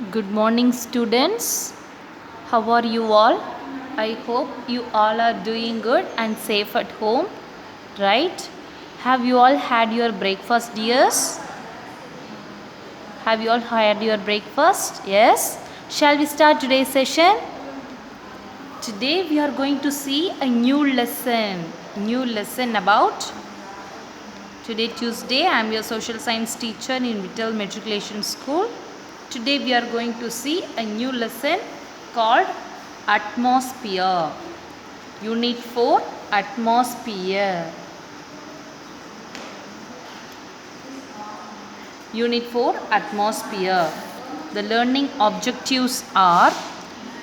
Good morning, students. How are you all? I hope you all are doing good and safe at home, right? Have you all had your breakfast, dears? Have you all had your breakfast? Yes. Shall we start today's session? Today we are going to see a new lesson about today Tuesday. I am your social science teacher in Vittal Matriculation School. Today we are going to see a new lesson called Atmosphere. Unit 4, Atmosphere. Unit 4, Atmosphere. The learning objectives are: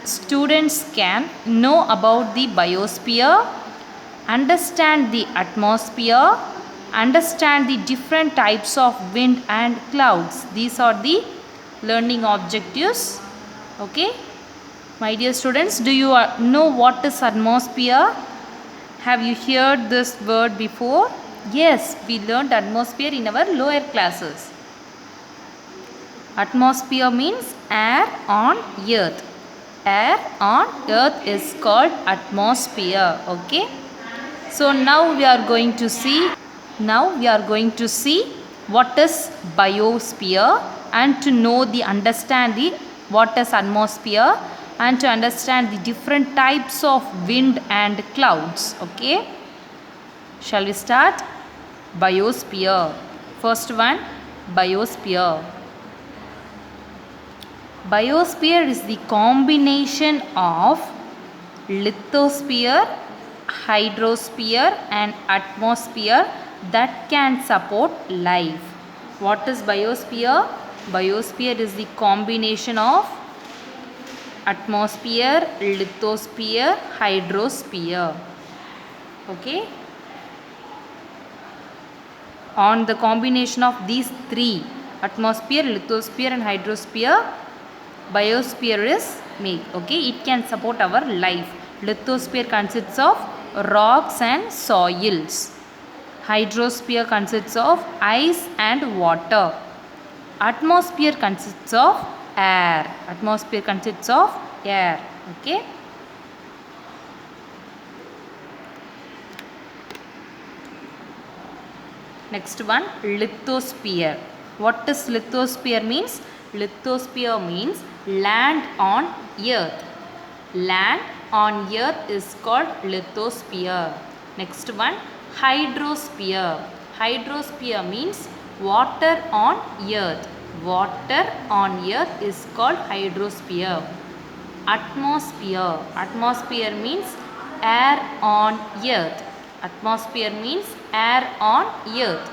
students can know about the biosphere, understand the atmosphere, understand the different types of wind and clouds. These are the learning objectives. Okay, my dear students, do you know what is atmosphere? Have you heard this word before? Yes, we learned atmosphere in our lower classes. Atmosphere means air on earth. Air on earth is called atmosphere. Okay, so now we are going to see what is biosphere, and to know the understand the what is atmosphere, and to understand the different types of wind and clouds. Okay, shall we start? Biosphere. First one, biosphere. Biosphere is the combination of lithosphere, hydrosphere and atmosphere that can support life. What is biosphere? Biosphere is the combination of atmosphere, lithosphere, hydrosphere. Okay. On the combination of these three, atmosphere, lithosphere and hydrosphere, biosphere is made. Okay, it can support our life. Lithosphere consists of rocks and soils. Hydrosphere consists of ice and water. Atmosphere consists of air. Atmosphere consists of air. Okay. Next one, lithosphere. What is lithosphere means? Lithosphere means land on earth. Land on earth is called lithosphere. Next one, hydrosphere. Hydrosphere means water on earth. Water on earth is called hydrosphere. Atmosphere. Atmosphere means air on earth. Atmosphere means air on earth.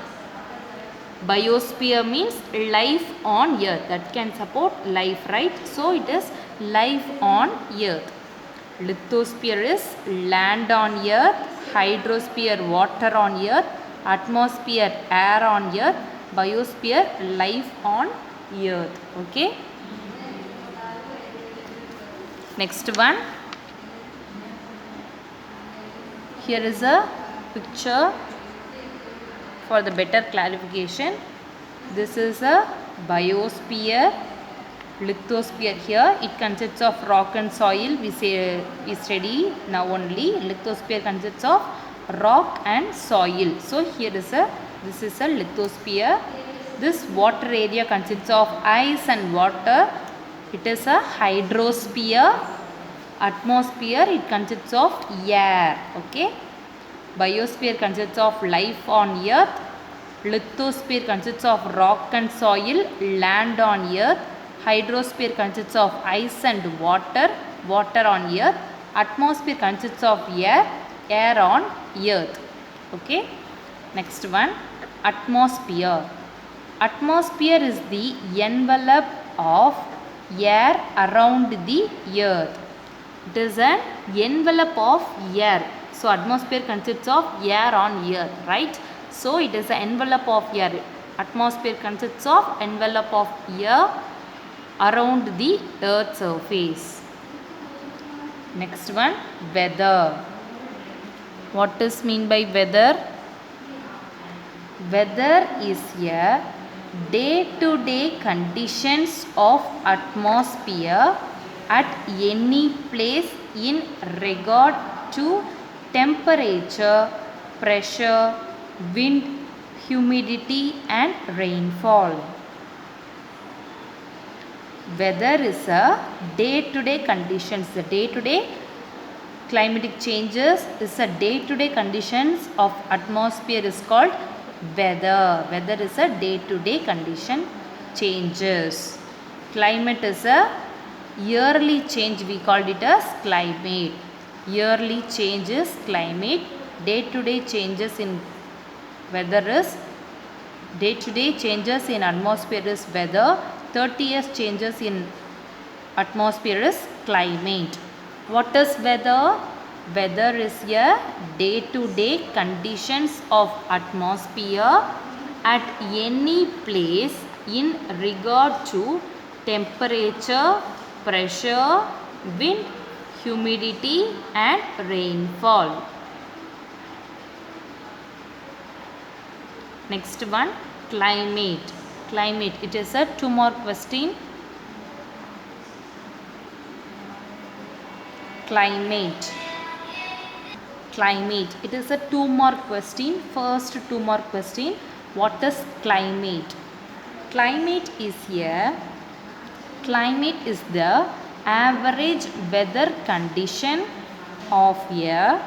Biosphere means life on earth, that can support life, right? So it is life on earth. Lithosphere is land on earth, hydrosphere water on earth, atmosphere air on earth, biosphere life on earth. Okay. Next one. Here is a picture for the better clarification. This is a biosphere. Lithosphere here, it consists of rock and soil. We study now only. Lithosphere consists of rock and soil. So here is this is a lithosphere. This water area consists of ice and water. It is a hydrosphere. Atmosphere, it consists of air. Okay. Biosphere consists of life on earth. Lithosphere consists of rock and soil, land on earth. Hydrosphere consists of ice and water, water on earth. Atmosphere consists of air, air on earth. Okay. Next one, atmosphere. Atmosphere is the envelope of air around the earth. It is an envelope of air. So atmosphere consists of air on earth, right? So it is an envelope of air. Atmosphere consists of envelope of air around the earth's surface. Next one, weather. What is mean by weather? Weather is a day-to-day conditions of atmosphere at any place in regard to temperature, pressure, wind, humidity and rainfall. Weather is a day-to-day conditions. The day-to-day climatic changes is a day-to-day conditions of atmosphere is called weather. Weather is a day-to-day condition changes. Climate is a yearly change. We called it as climate. Yearly change is climate. Day-to-day changes in weather is day-to-day changes in atmosphere is weather. 30 years changes in atmosphere is climate. What is weather? Weather is a day-to-day conditions of atmosphere at any place in regard to temperature, pressure, wind, humidity and rainfall. Next one, climate. Climate, it is a 2-mark question. Climate. Climate, it is a 2-mark question. First 2-mark question, what is climate? Climate is the average weather condition of a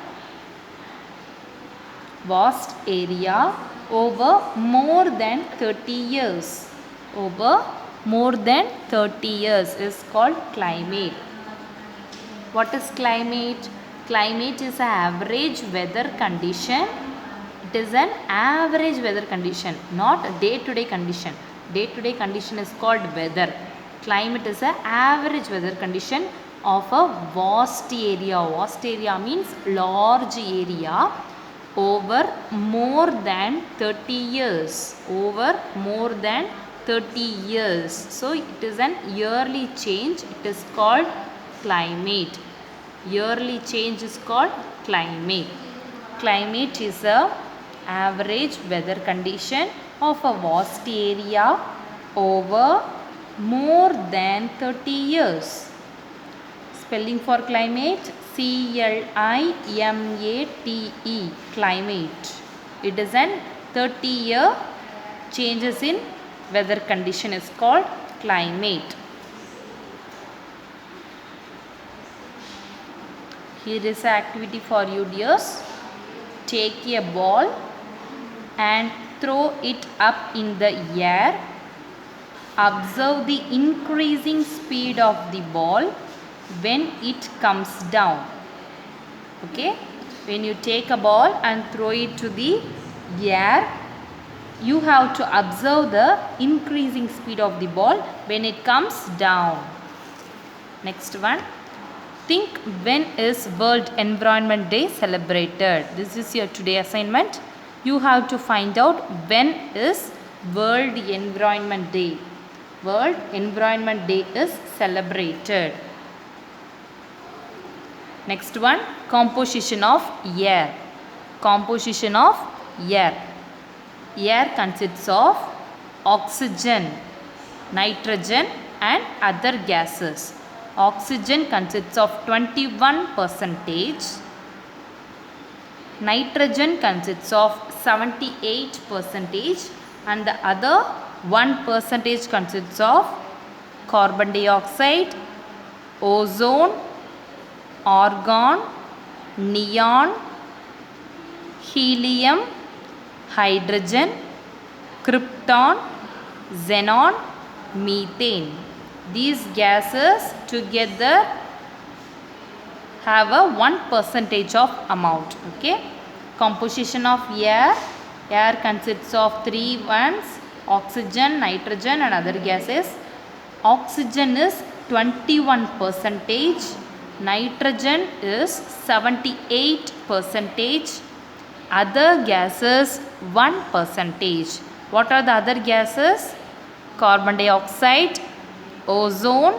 vast area over more than 30 years. Over more than 30 years is called climate. What is climate? Climate is an average weather condition. It is an average weather condition, not a day-to-day condition. Day-to-day condition is called weather. Climate is an average weather condition of a vast area. Vast area means large area over more than 30 years. Over more than 30 years. So it is an yearly change. It is called climate. Yearly change is called climate. Climate is a average weather condition of a vast area over more than 30 years. Spelling for climate, C-L-I-M-A-T-E, climate. It is an 30-year changes in weather condition is called climate. Here is an activity for you dears. Take a ball and throw it up in the air. Observe the increasing speed of the ball when it comes down. Okay, when you take a ball and throw it to the air, you have to observe the increasing speed of the ball when it comes down. Next one, think when is World Environment Day celebrated? This is your today assignment. You have to find out when is World Environment Day. World Environment Day is celebrated. Next one, composition of air. Composition of air. Air consists of oxygen, nitrogen and other gases. Oxygen consists of 21%. Nitrogen consists of 78% and the other 1% consists of carbon dioxide, ozone, argon, neon, helium, hydrogen, krypton, xenon, methane. These gases together have a 1% of amount. Okay. Composition of air. Air consists of 3 ones: oxygen, nitrogen and other gases. Oxygen is 21%. Nitrogen is 78%. Other gases 1%. What are the other gases? Carbon dioxide, ozone,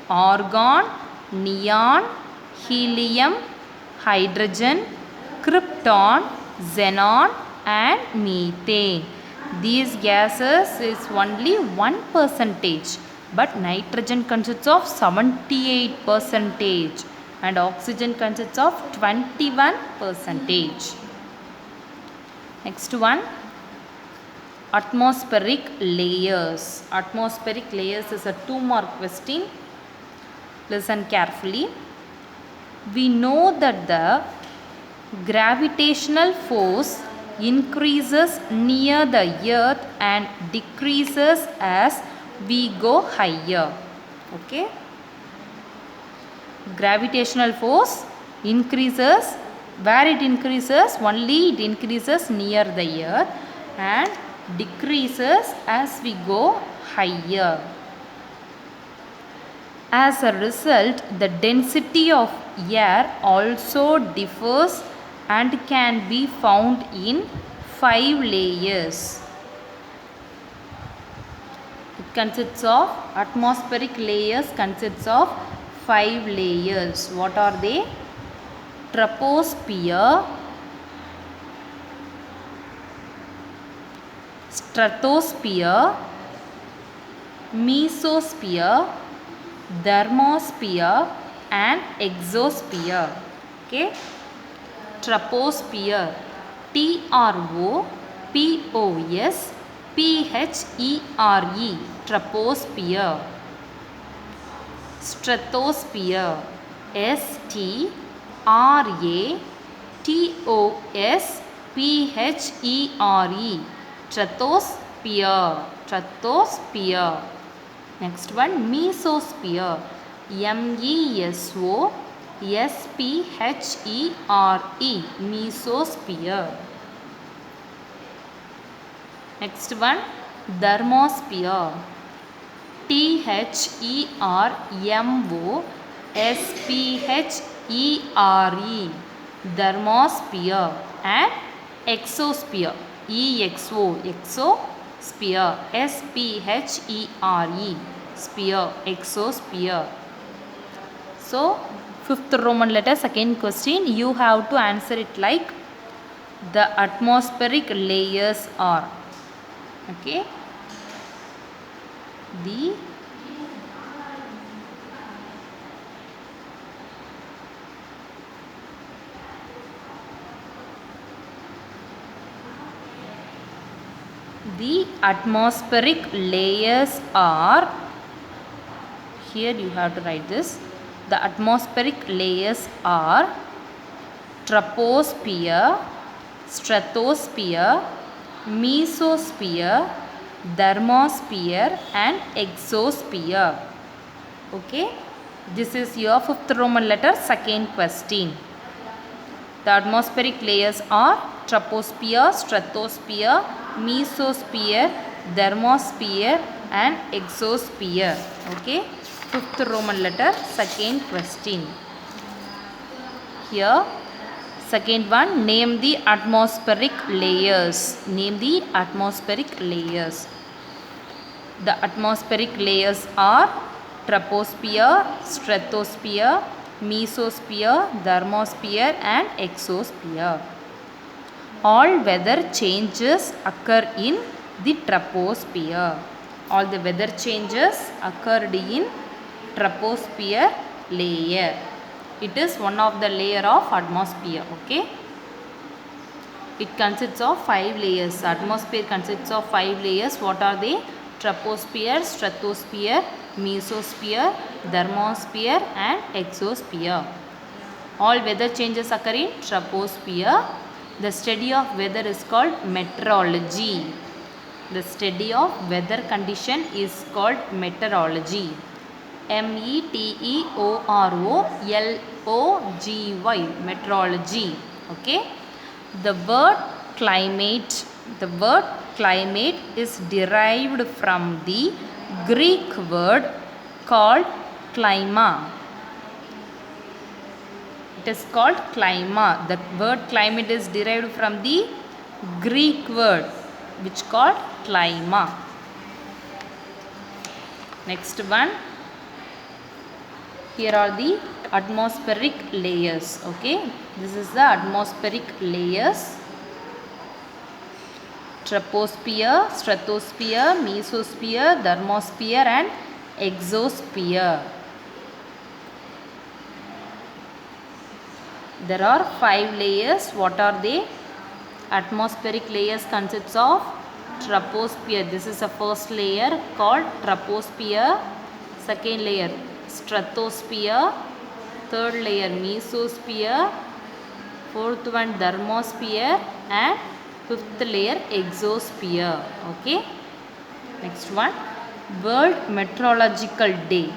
argon, neon, helium, hydrogen, krypton, xenon and methane. These gases is only 1%, but nitrogen consists of 78% and oxygen consists of 21%. Next one, atmospheric layers. Atmospheric layers is a 2-mark question. Listen carefully. We know that the gravitational force increases near the earth and decreases as we go higher. Okay. Gravitational force increases. Where it increases? Only it increases near the earth and decreases as we go higher. As a result, the density of air also differs and can be found in 5 layers. It consists of, atmospheric layers consists of 5 layers. What are they? Troposphere, stratosphere, mesosphere, thermosphere and exosphere. Okay. Troposphere, T-R-O-P-O-S-P-H-E-R-E, troposphere. Stratosphere, S-T-R-A-T-O-S-P-H-E-R-E, stratosphere. Stratosphere. Next one, mesosphere, M-E-S-O-S-P-H-E-R-E, mesosphere. Next one, thermosphere, T-H-E-R-M-O-S-P-H-E-R-E, thermosphere. And exosphere, E-X-O, exosphere, S-P-H-E-R-E, sphere, exosphere. So, 5th Roman letter, second question, you have to answer it like the atmospheric layers are. Okay. The atmospheric layers are, here you have to write this, the atmospheric layers are troposphere, stratosphere, mesosphere, thermosphere and exosphere. Okay, this is your 5th Roman letter, second question. The atmospheric layers are troposphere, stratosphere, mesosphere, thermosphere and exosphere. Okay, 5th Roman letter, second question. Here, second one, name the atmospheric layers. Name the atmospheric layers. The atmospheric layers are troposphere, stratosphere, mesosphere, thermosphere and exosphere. All weather changes occur in the troposphere. All the weather changes occurred in troposphere layer. It is one of the layer of atmosphere. Okay. It consists of 5 layers. Atmosphere consists of 5 layers. What are they? Troposphere, stratosphere, mesosphere, thermosphere and exosphere. All weather changes occur in troposphere. The study of weather is called meteorology. The study of weather condition is called meteorology. M-E-T-E-O-R-O-L-O-G-Y, meteorology. Okay. The word climate is derived from the Greek word called clima. It is called clima. The word climate is derived from the Greek word which called clima. Next one. Here are the atmospheric layers. Okay, this is the atmospheric layers. troposphere, stratosphere, mesosphere, thermosphere and exosphere. There are 5 layers. What are they? Atmospheric layers consists of troposphere. This is the first layer called troposphere. Second layer stratosphere. Third layer mesosphere. Fourth one thermosphere and fifth layer exosphere. Okay. Next one, World Meteorological Day.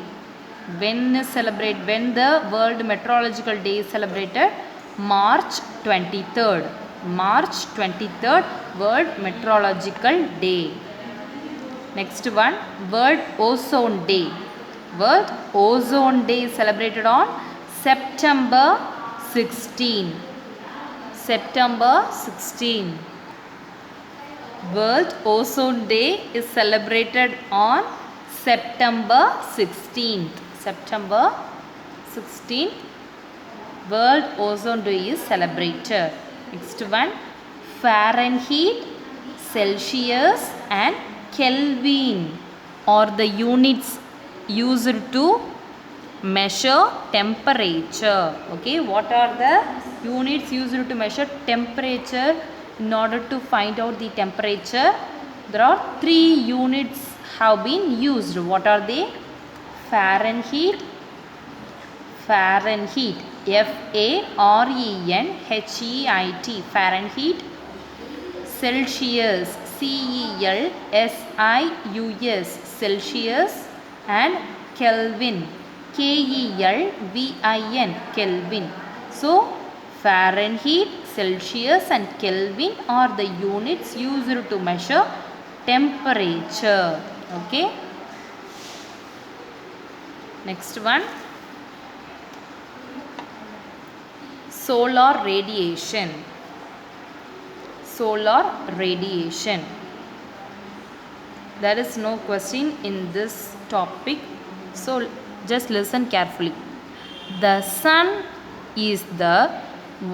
When the World Meteorological Day is celebrated? March 23rd. March 23rd, World Meteorological Day. Next one, World Ozone Day. World Ozone Day is celebrated on September 16. September 16. World Ozone Day is celebrated on September 16th. September 16th, World Ozone Day is celebrated. Next one, Fahrenheit, Celsius and Kelvin are the units used to measure temperature. Okay, what are the units used to measure temperature? In order to find out the temperature, there are 3 units have been used. What are they? Fahrenheit, Fahrenheit, F-A-R-E-N-H-E-I-T, Fahrenheit. Celsius, C-E-L-S-I-U-S, Celsius. And Kelvin, K-E-L-V-I-N, Kelvin. So Fahrenheit, Celsius and Kelvin are the units used to measure temperature. Okay. Next one, solar radiation. Solar radiation. There is no question in this topic, so just listen carefully. The sun is the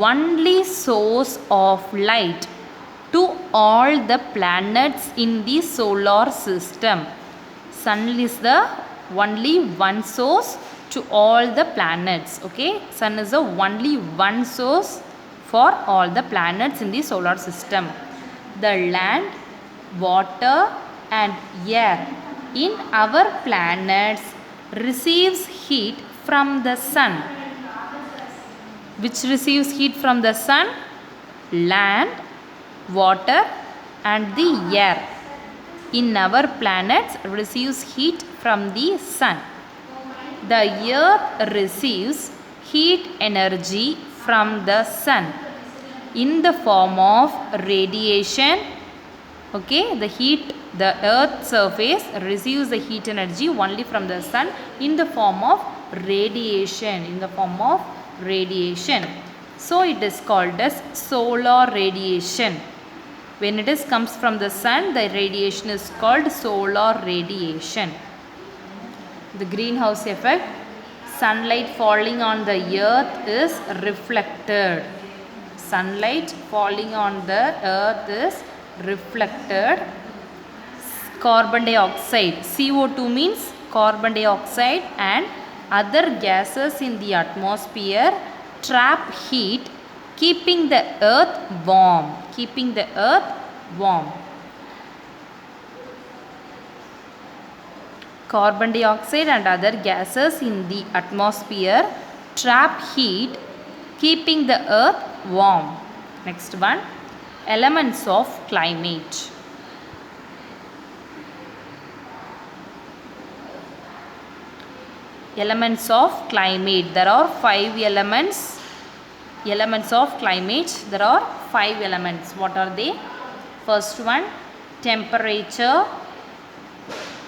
only source of light to all the planets in the solar system. Sun is the only one source to all the planets. Okay, sun is the only one source for all the planets in the solar system. The land, water and air in our planets receives heat from the sun. Which receives heat from the sun? Land, water and the air in our planets receives heat from the sun. The earth receives heat energy from the sun in the form of radiation. Okay, the earth surface receives the heat energy only from the sun in the form of radiation. So it is called as solar radiation. When it comes from the sun, the radiation is called solar radiation. The greenhouse effect, sunlight falling on the earth is reflected. Sunlight falling on the earth is reflected. Carbon dioxide, CO2 means carbon dioxide and other gases in the atmosphere trap heat, keeping the earth warm. Carbon dioxide and other gases in the atmosphere trap heat, keeping the earth warm. Next one, elements of climate. Elements of climate. There are 5 elements. Elements of climate. There are 5 elements. What are they? First one, temperature.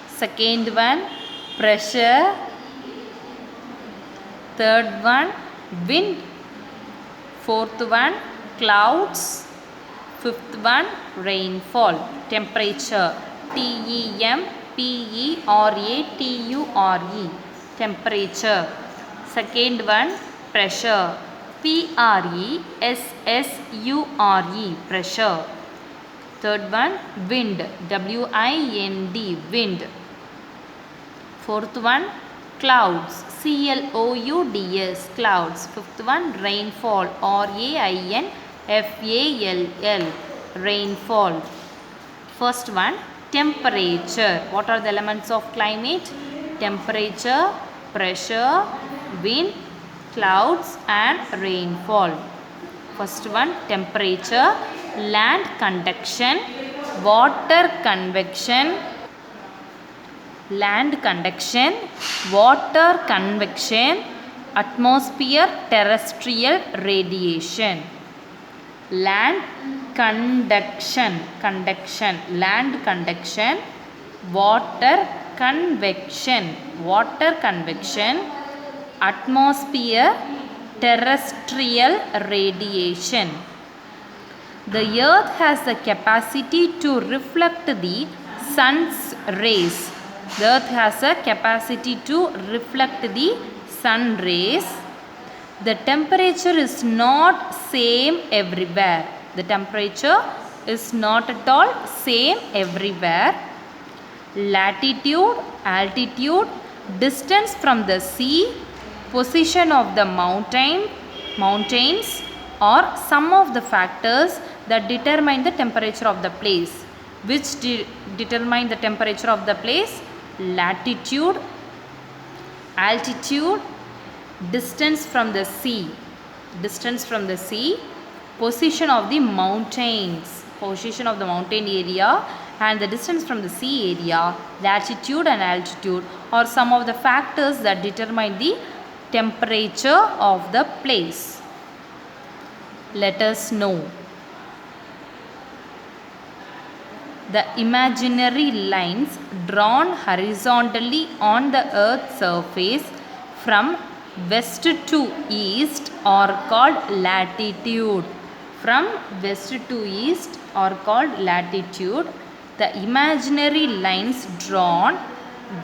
Second one, pressure. Third one, wind. Fourth one, clouds. Fifth one, rainfall. Temperature, T-E-M-P-E-R-A-T-U-R-E, temperature. Second one, pressure, P-R-E-S-S-U-R-E, pressure. Third one, wind, W-I-N-D, wind. Fourth one, clouds, C-L-O-U-D-S, clouds. Fifth one, rainfall, R-A-I-N-F-A-L-L, rainfall. First one, temperature. What are the elements of climate? Temperature, pressure, wind, clouds and rainfall. First one, temperature, land conduction, water convection, land conduction, water convection, atmosphere terrestrial radiation. Land conduction, land conduction, water convection, atmosphere terrestrial radiation. The earth has the capacity to reflect the sun's rays. The earth has a capacity to reflect the sun rays. The temperature is not same everywhere. The temperature is not at all same everywhere. Latitude, altitude, distance from the sea, position of the mountains are some of the factors that determine the temperature of the place. Which determine the temperature of the place? Latitude, altitude, distance from the sea, position of the mountain area and the distance from the sea area, latitude and altitude are some of the factors that determine the temperature of the place. Let us know. The imaginary lines drawn horizontally on the earth's surface from west to east are called latitude. From west to east are called latitude. The imaginary lines drawn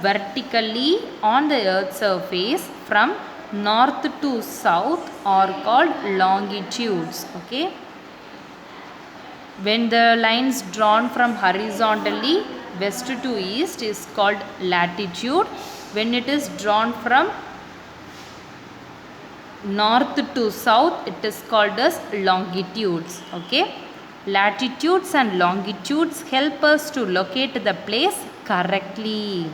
vertically on the earth's surface from north to south are called longitudes. Okay. When the lines drawn from horizontally west to east is called latitude. When it is drawn from north to south, it is called as longitudes. Okay. Latitudes and longitudes help us to locate the place correctly.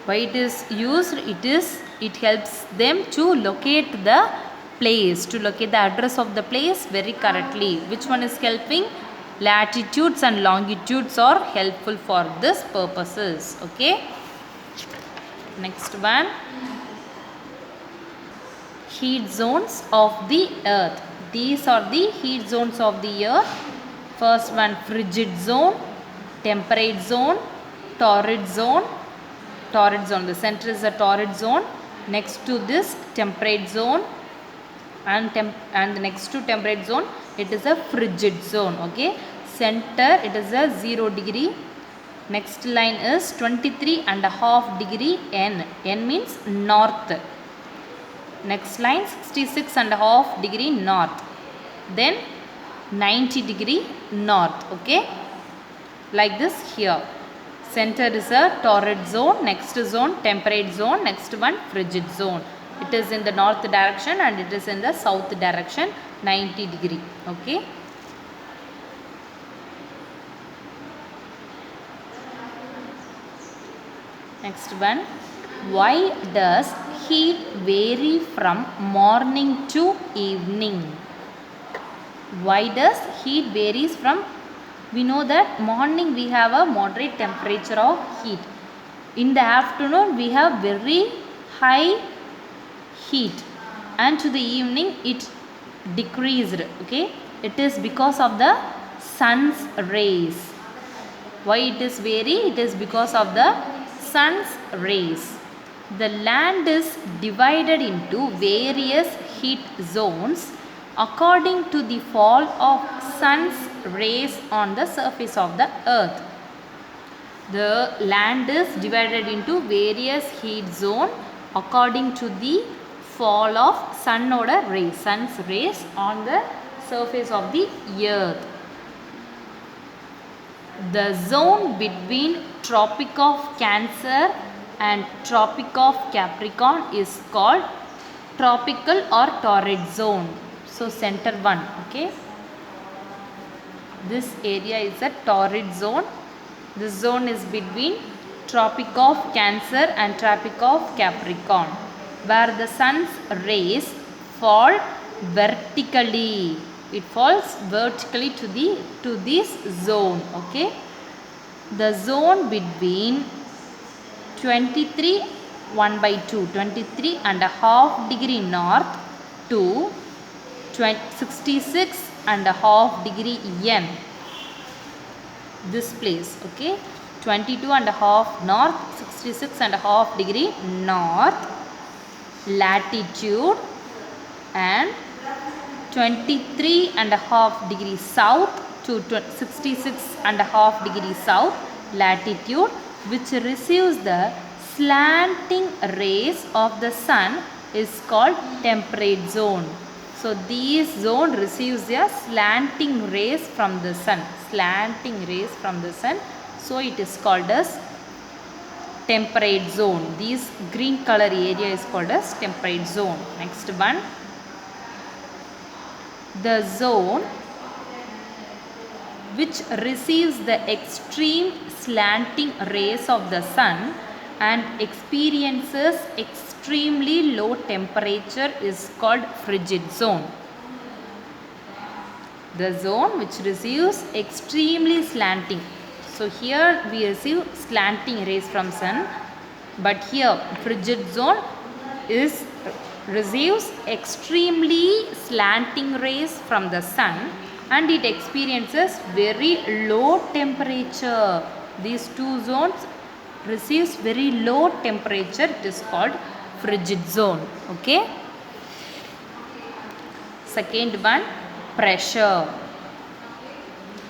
Why it is used? It helps them to locate the place, to locate the address of the place very correctly. Which one is helping? Latitudes and longitudes are helpful for this purposes. Okay. Next one, heat zones of the earth. These are the heat zones of the earth. First one, frigid zone, temperate zone, torrid zone. The center is a torrid zone. Next to this, temperate zone, and next to temperate zone, it is a frigid zone. Okay. Center, it is a 0 degree. Next line is 23.5 degree N. N means north. Next line 66.5 degree north. Then 90 degree north. Okay. Like this here. Center is a torrid zone. Next zone, temperate zone. Next one, frigid zone. It is in the north direction and it is in the south direction, 90 degree. Okay. Next one, why does heat vary from morning to evening? Why does heat varies from? We know that morning we have a moderate temperature of heat. In the afternoon we have very high heat, and to the evening it decreased. Okay. It is because of the sun's rays. Why it is vary? It is because of the sun's rays. The land is divided into various heat zones according to the fall of sun's rays on the surface of the earth. The land is divided into various heat zone according to the fall of sun's rays on the surface of the earth. The zone between Tropic of Cancer and Tropic of Capricorn is called tropical or torrid zone. So center one, okay. This area is a torrid zone. This zone is between Tropic of Cancer and Tropic of Capricorn, where the sun's rays fall vertically. It falls vertically to this zone, okay. The zone between 23 1 by 2 23 and a half degree north to 66 and a half degree N, this place, okay. 22 and a half north, 66 and a half degree north latitude and 23 and a half degree south to 66 and a half degree south latitude, which receives the slanting rays of the sun, is called temperate zone. So this zone receives the slanting rays from the sun, so it is called as temperate zone. This green color area is called as temperate zone. Next one, the zone which receives the extreme slanting rays of the sun and experiences extremely low temperature is called frigid zone. The zone which receives extremely slanting. So here we receive slanting rays from sun, but here frigid zone receives extremely slanting rays from the sun and it experiences very low temperature. These two zones receives very low temperature. It is called frigid zone, okay. Second one, pressure.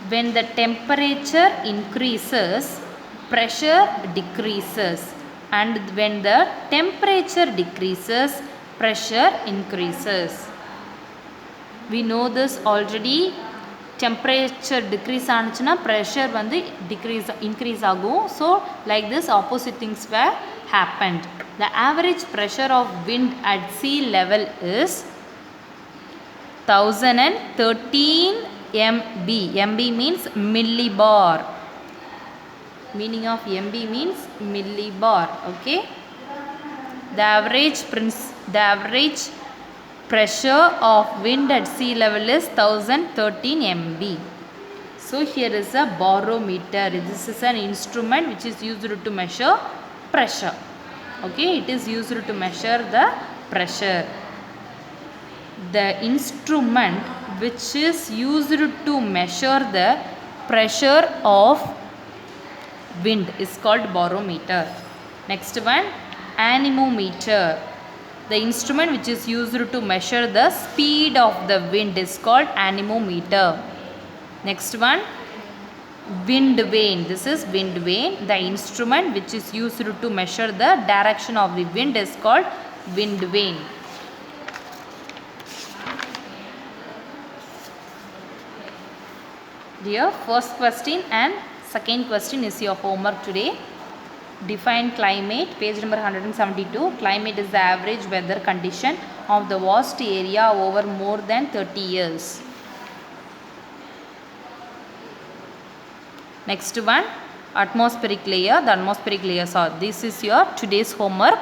When the temperature increases, pressure decreases, and when the temperature decreases, pressure increases. We know this already. Temperature decrease aanuchuna pressure vandu increase agum. So like this opposite things were happened. The average pressure of wind at sea level is 1013 MB. MB means millibar. Meaning of MB means millibar, okay. The average pressure of wind at sea level is 1013 MB. So here is a barometer. This is an instrument which is used to measure pressure, okay. It is used to measure the pressure. The instrument which is used to measure the pressure of wind is called barometer. Next one, anemometer. The instrument which is used to measure the speed of the wind is called anemometer. Next one, wind vane. This is wind vane. The instrument which is used to measure the direction of the wind is called wind vane. Dear, first question and second question is your homework today. Define climate, page number 172. Climate is the average weather condition of the vast area over more than 30 years. Next one, atmospheric layer. The atmospheric layers are, this is your today's homework.